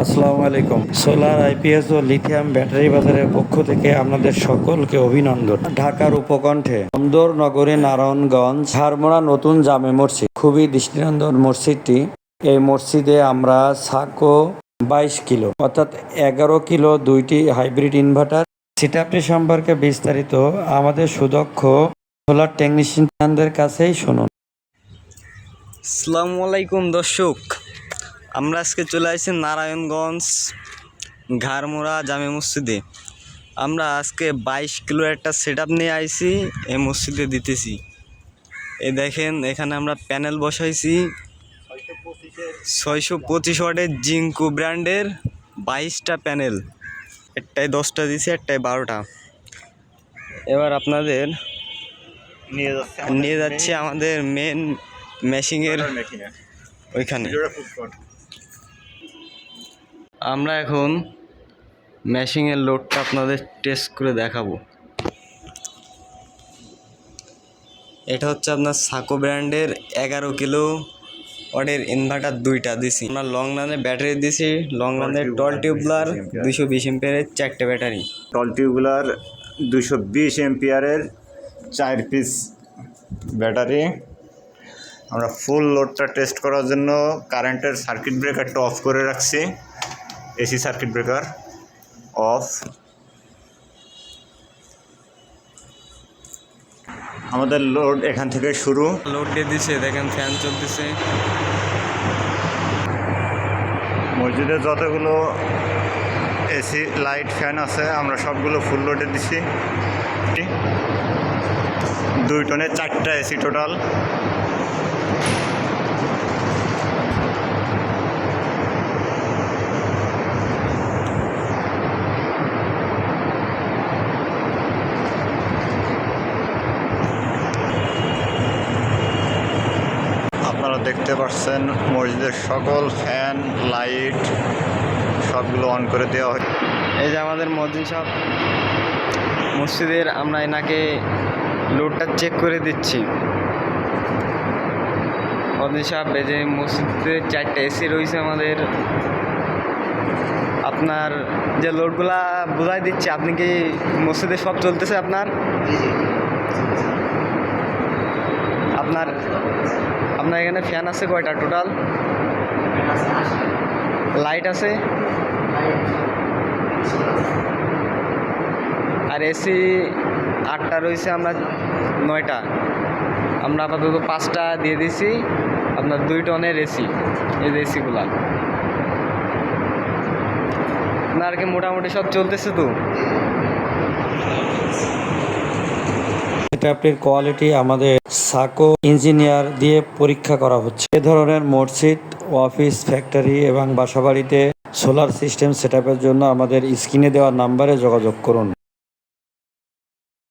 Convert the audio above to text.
আসসালামু আলাইকুম। Solar IPS ও lithium battery বাজারের পক্ষ থেকে আপনাদের সকলকে অভিনন্দন। ঢাকার উপকণ্ঠে সুন্দর নগরী নারায়ণগঞ্জ ঝারমোড়া নতুন জামে মসজিদ, খুবই দৃষ্টিনন্দন মসজিদটি। এই মসজিদে আমরা সাকো 22 কিলো অর্থাৎ 11 কিলো দুইটি হাইব্রিড ইনভার্টার সেটআপটি সম্পর্কে বিস্তারিত আমাদের সুদক্ষ সোলার টেকনিশিয়ানদের কাছেই শুনুন। আসসালামু আলাইকুম দর্শক, আমরা আজকে চলে আসছি নারায়ণগঞ্জ ঘাড়মোড়া জামে মসজিদে। আমরা আজকে 22 কিলো একটা সেটআপ নিয়ে আইছি এই মসজিদে দিতেছি। এই দেখেন, এখানে আমরা প্যানেল বসাইছি 625 ওয়াটের জিঙ্কো ব্র্যান্ডের 22টা প্যানেল। একটাই 10টা দিছি, একটাই 12টা। এবার আপনাদের নিয়ে যাচ্ছে আমাদের মেন মেশিংয়ের ওইখানে। আমরা এখন মেশিংয়ের লোডটা আপনাদের টেস্ট করে দেখাবো। এটা হচ্ছে আপনার সাকো ব্র্যান্ডের 11 কিলো ওয়াটের ইনভার্টার দুইটা দিছি। আমরা লং রানের ব্যাটারি দিছি, লং রানের টল টিউবলার 220 এম্পিয়ারের 4টে ব্যাটারি। টল টিউবুলার 220 এম্পিয়ারের 4 পিস ব্যাটারি। আমরা ফুল লোডটা টেস্ট করার জন্য কারেন্টের সার্কিট ব্রেকারটা অফ করে রাখছি। AC circuit breaker of. আমাদের লোড এখান থেকে শুরু। লোড দিয়ে দিছে, দেখেন ফ্যান চলতেছে। মসজিদে যতগুলো এসি লাইট ফ্যান আছে আমরা সবগুলো ফুল লোডে দিছি। 2 টনে 4টা এসি টোটাল। আপনারা দেখতে পাচ্ছেন মসজিদের সকল ফ্যান লাইট সবগুলো অন করে দেওয়া হয়। এই যে আমাদের মসজিদ সাহেব, মসজিদের আমরা এনাকে লোডটা চেক করে দিচ্ছি। মসজিদ সাহেব, এই যে মসজিদে 4টে এসি রয়েছে আমাদের। আপনার যে লোডগুলা বোঝাই দিচ্ছে, আপনি কি মসজিদে সব চলতেছে আপনার? আপনার আপনার এখানে ফ্যান আছে কয়টা টোটাল? লাইট আছে আর এসি 8টা রয়েছে, আমরা 9টা। আমরা আপাতত 5টা দিয়ে দিছি। আপনার 2 টনের এসি, এই যে এসিগুলা আপনার কি মোটামুটি সব চলতেছে তো? সেটআপটির কোয়ালিটি আমাদের সাকো ইঞ্জিনিয়ার দিয়ে পরীক্ষা করা হচ্ছে। এ ধরনের মসজিদ, অফিস, ফ্যাক্টরি এবং বাসাবাড়িতে সোলার সিস্টেম সেটআপের জন্য আমাদের স্ক্রিনে দেওয়া নাম্বারে যোগাযোগ করুন।